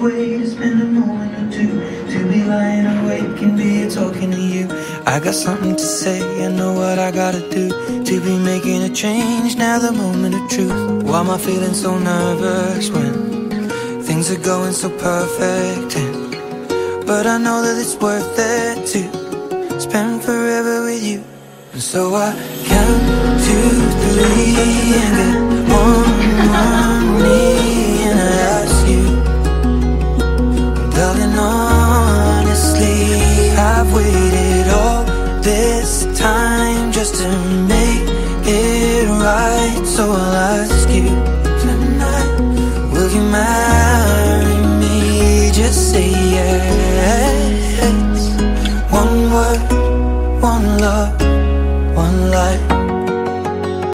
Way to spend a moment or two, to be lying awake and be talking to you. I got something to say, I know what I gotta do to be making a change, now the moment of truth. Why am I feeling so nervous when things are going so perfect? But I know that it's worth it to spend forever with you. And so I count 2, 3 and get on my knee and I ask you, darling, honestly, I've waited all this time just to make it right. So I'll ask you tonight, will you marry me? Just say yes. One word, one love, one life.